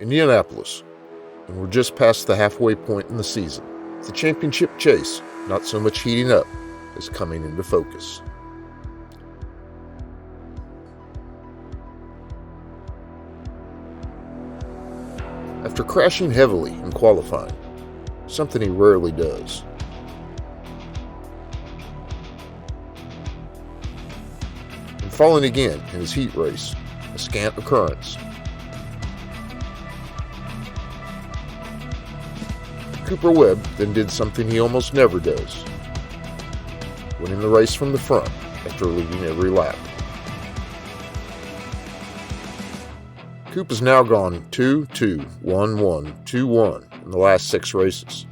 Indianapolis, and we're just past the halfway point in the season. The championship chase, not so much heating up, is coming into focus. After crashing heavily in qualifying, something he rarely does, and falling again in his heat race, a scant occurrence, Cooper Webb then did something he almost never does, winning the race from the front after leading every lap. Coop has now gone 2-2, 1-1, 2-1 in the last 6 races.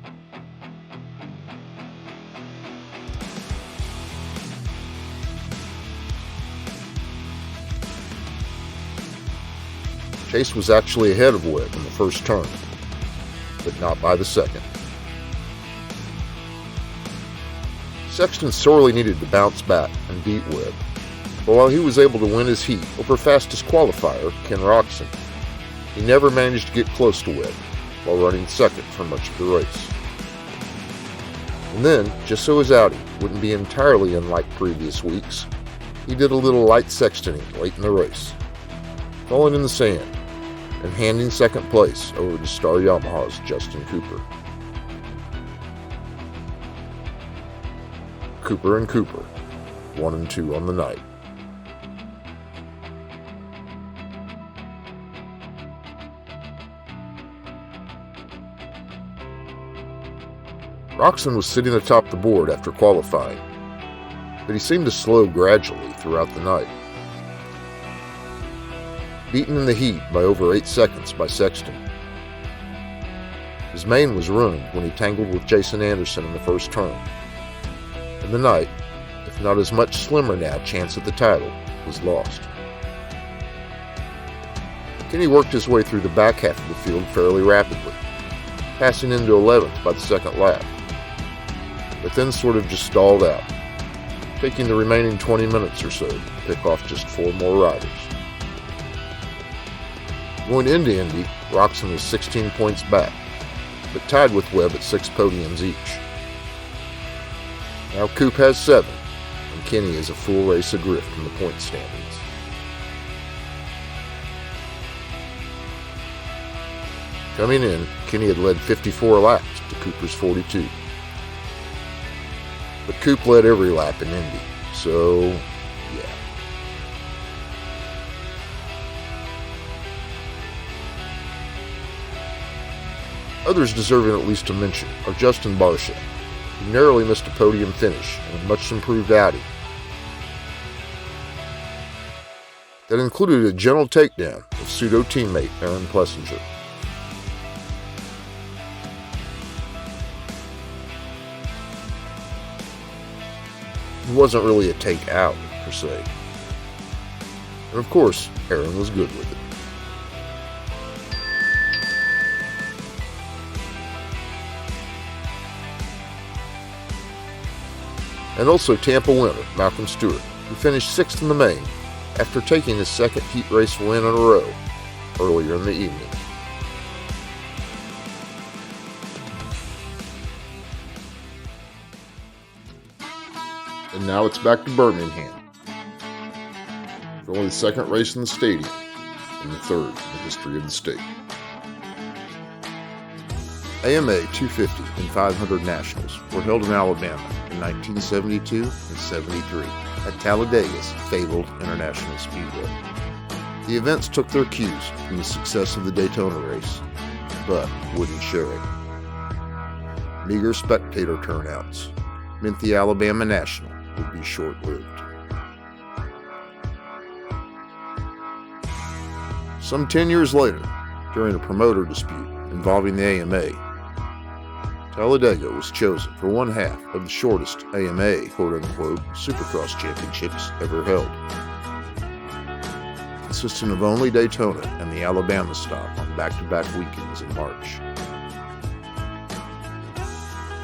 Chase was actually ahead of Webb in the first turn, but not by the second. Sexton sorely needed to bounce back and beat Webb, but while he was able to win his heat over fastest qualifier Ken Roczen, he never managed to get close to Webb while running second for much of the race. And then, just so his outing wouldn't be entirely unlike previous weeks, he did a little light Sextoning late in the race, falling in the sand and handing second place over to Star Yamaha's Justin Cooper. Cooper and Cooper, 1-2 on the night. Roczen was sitting atop the board after qualifying, but he seemed to slow gradually throughout the night. Beaten in the heat by over 8 seconds by Sexton, his main was ruined when he tangled with Jason Anderson in the first turn, and the night, if not his much slimmer now chance at the title, was lost. Kenny worked his way through the back half of the field fairly rapidly, passing into 11th by the second lap, but then sort of just stalled out, taking the remaining 20 minutes or so to pick off just 4 more riders. Going into Indy, Roczen was 16 points back, but tied with Webb at 6 podiums each. Now Coop has 7, and Kenny is a full race adrift from the point standings. Coming in, Kenny had led 54 laps to Cooper's 42. But Coop led every lap in Indy, so yeah. Others deserving at least a mention are Justin Barcia, who narrowly missed a podium finish and a much improved outing that included a gentle takedown of pseudo-teammate Aaron Plessinger. It wasn't really a take out, per se. And of course, Aaron was good with it. And also Tampa winner Malcolm Stewart, who finished 6th in the main after taking his second heat race win in a row earlier in the evening. And now it's back to Birmingham for only the second race in the stadium and the third in the history of the state. AMA 250 and 500 Nationals were held in Alabama in 1972 and 73 at Talladega's fabled International Speedway. The events took their cues from the success of the Daytona race, but wouldn't show it. Meager spectator turnouts meant the Alabama National would be short-lived. Some 10 years later, during a promoter dispute involving the AMA, Talladega was chosen for one half of the shortest AMA quote-unquote Supercross championships ever held, consisting of only Daytona and the Alabama stop on back-to-back weekends in March.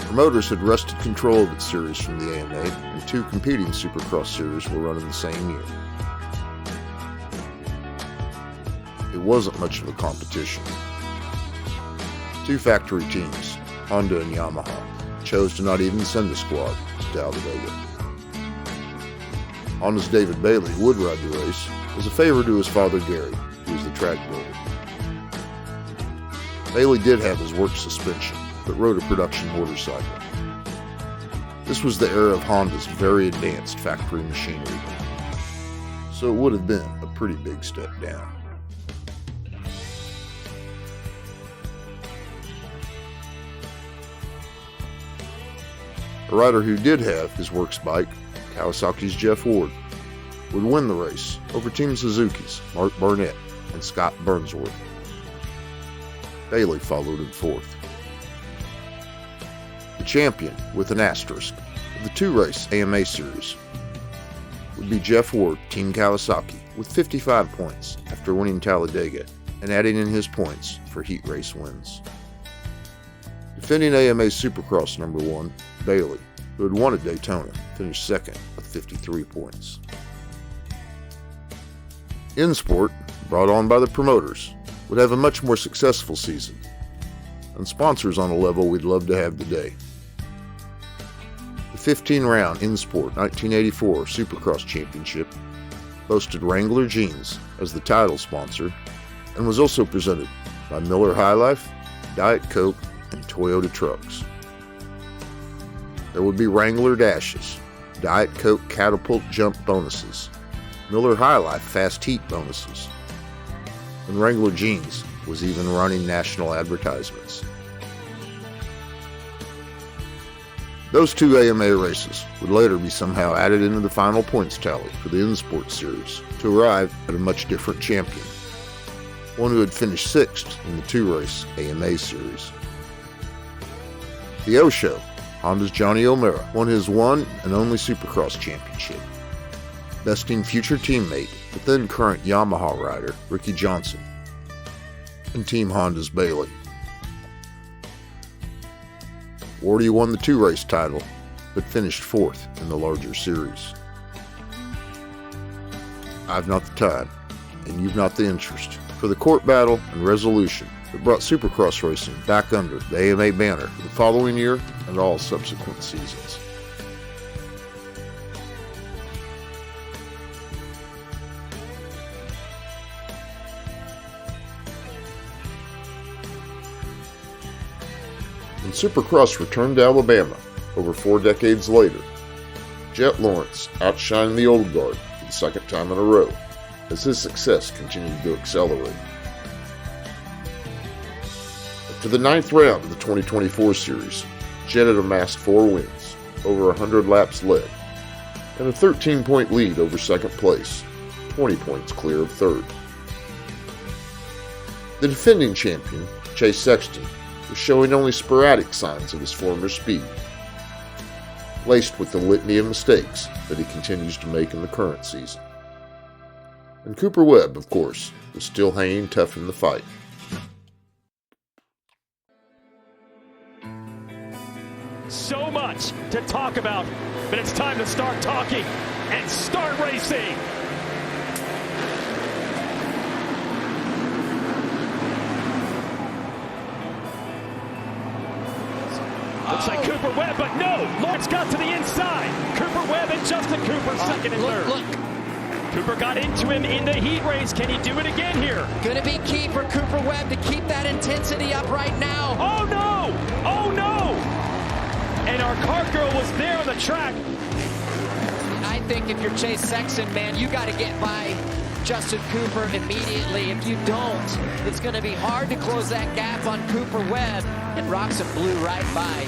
Promoters had wrested control of its series from the AMA, and 2 competing Supercross series were run in the same year. It wasn't much of a competition, Two factory teams, Honda and Yamaha, chose to not even send a squad to Talladega. Honda's David Bailey would ride the race as a favor to his father Gary, who was the track builder. Bailey did have his work suspension, but rode a production motorcycle. This was the era of Honda's very advanced factory machinery, so it would have been a pretty big step down. A rider who did have his works bike, Kawasaki's Jeff Ward, would win the race over Team Suzuki's Mark Barnett and Scott Burnsworth. Bailey followed in fourth. The champion, with an asterisk, of the two-race AMA Series would be Jeff Ward, Team Kawasaki, with 55 points after winning Talladega and adding in his points for heat race wins. Defending AMA Supercross number 1, Bailey, who had won at Daytona, finished second with 53 points. InSport, brought on by the promoters, would have a much more successful season, and sponsors on a level we'd love to have today. The 15-round InSport 1984 Supercross Championship boasted Wrangler Jeans as the title sponsor and was also presented by Miller High Life, Diet Coke, and Toyota trucks. There would be Wrangler dashes, Diet Coke catapult jump bonuses, Miller High Life fast heat bonuses, and Wrangler Jeans was even running national advertisements. Those two AMA races would later be somehow added into the final points tally for the InSport Series to arrive at a much different champion, one who had finished sixth in the two-race AMA Series. The O-Show, Honda's Johnny O'Mara, won his one and only Supercross championship, besting future teammate, but then current Yamaha rider Ricky Johnson, and Team Honda's Bailey. Wardy won the two-race title, but finished fourth in the larger series. I've not the time, and you've not the interest, for the court battle and resolution that brought Supercross racing back under the AMA banner the following year and all subsequent seasons. When Supercross returned to Alabama over 4 decades later, Jet Lawrence outshined the old guard for the second time in a row as his success continued to accelerate. Up to the 9th round of the 2024 series, Jet had amassed 4 wins, over 100 laps led, and a 13-point lead over second place, 20 points clear of third. The defending champion, Chase Sexton, was showing only sporadic signs of his former speed, laced with the litany of mistakes that he continues to make in the current season. And Cooper Webb, of course, was still hanging tough in the fight. So much to talk about, but it's time to start talking and start racing. Looks like Cooper Webb, but no! Lawrence got to the inside. Cooper Webb and Justin Cooper second and third. Look. Cooper got into him in the heat race. Can he do it again here? Gonna be key for Cooper Webb to keep that intensity up right now. Oh no! Oh no! And our cart girl was there on the track. I think if you're Chase Sexton, man, you got to get by Justin Cooper immediately. If you don't, it's going to be hard to close that gap on Cooper Webb. And Roczen blew right by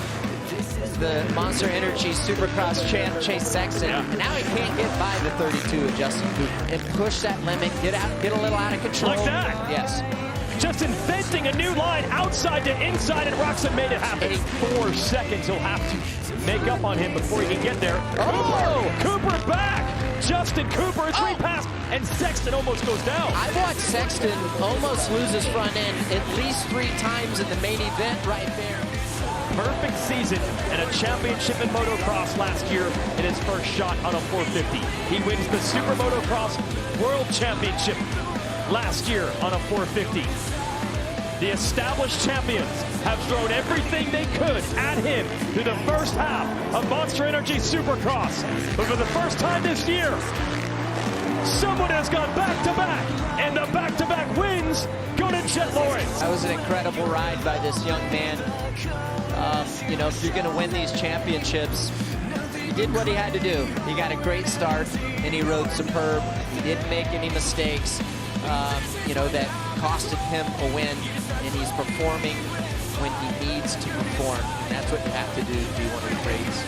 the Monster Energy Supercross champ, Chase Sexton. Yeah. And now he can't get by the 32 of Justin Cooper and push that limit, get a little out of control. Like that? Yes. Just inventing a new line outside to inside, and Roczen made it happen. 4 seconds he'll have to make up on him before he can get there. Oh! Cooper back! Justin Cooper, 3 passed, and Sexton almost goes down. I've watched Sexton almost lose his front end at least 3 times in the main event right there. Perfect season and a championship in motocross last year in his first shot on a 450. He wins the Super Motocross World Championship last year on a 450. The established champions have thrown everything they could at him through the first half of Monster Energy Supercross. But for the first time this year, someone has gone back-to-back, and the back-to-back wins go to Jet Lawrence. That was an incredible ride by this young man. You know, if you're going to win these championships, he did what he had to do. He got a great start, and he rode superb. He didn't make any mistakes, you know, that costed him a win, and he's performing when he needs to perform. And that's what you have to do to be one of the greats.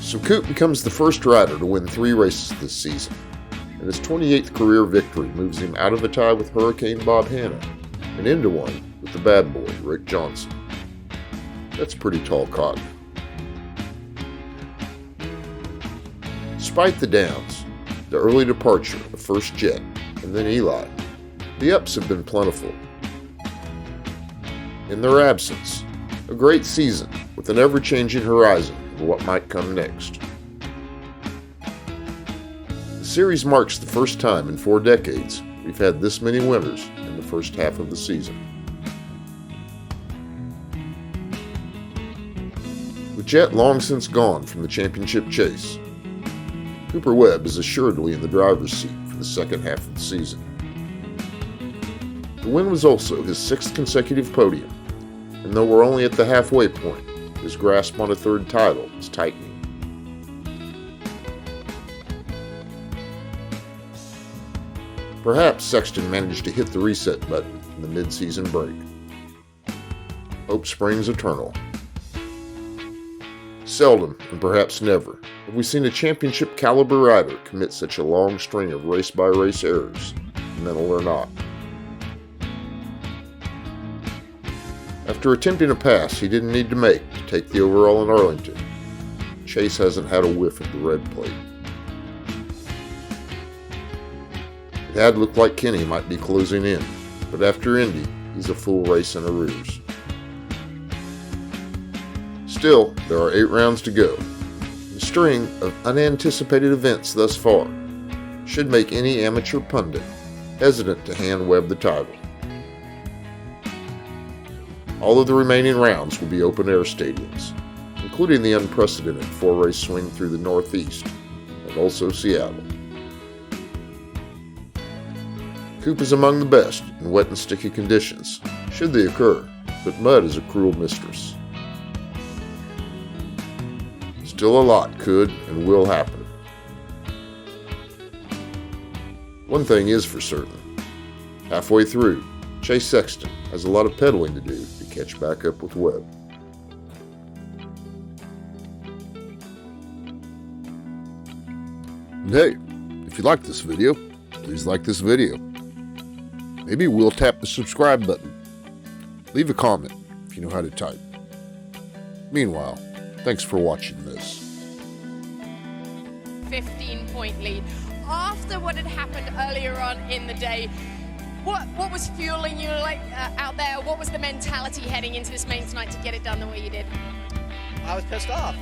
So Coop becomes the first rider to win 3 races this season, and his 28th career victory moves him out of a tie with Hurricane Bob Hanna and into one with the bad boy, Rick Johnson. That's pretty tall cotton. Despite the downs, the early departure of first Jet and then Eli, the ups have been plentiful. In their absence, a great season with an ever-changing horizon of what might come next. The series marks the first time in 4 decades we've had this many winners in the first half of the season. With Jet long since gone from the championship chase, Cooper Webb is assuredly in the driver's seat for the second half of the season. The win was also his 6th consecutive podium, and though we're only at the halfway point, his grasp on a 3rd title is tightening. Perhaps Sexton managed to hit the reset button in the mid-season break. Hope springs eternal. Seldom, and perhaps never, have we seen a championship caliber rider commit such a long string of race-by-race errors, mental or not. After attempting a pass he didn't need to make to take the overall in Arlington, Chase hasn't had a whiff of the red plate. It had looked like Kenny might be closing in, but after Indy, he's a full race in arrears. Still, there are 8 rounds to go. The string of unanticipated events thus far should make any amateur pundit hesitant to hand Webb the title. All of the remaining rounds will be open-air stadiums, including the unprecedented 4-race swing through the Northeast, and also Seattle. Coop is among the best in wet and sticky conditions, should they occur, but mud is a cruel mistress. Still a lot could and will happen. One thing is for certain. Halfway through, Chase Sexton has a lot of pedaling to do to catch back up with Webb. And hey, if you like this video, please like this video. Maybe we'll tap the subscribe button. Leave a comment if you know how to type. Meanwhile, thanks for watching this. 15-point lead. After what had happened earlier on in the day, what was fueling you out there? What was the mentality heading into this main tonight to get it done the way you did? I was pissed off.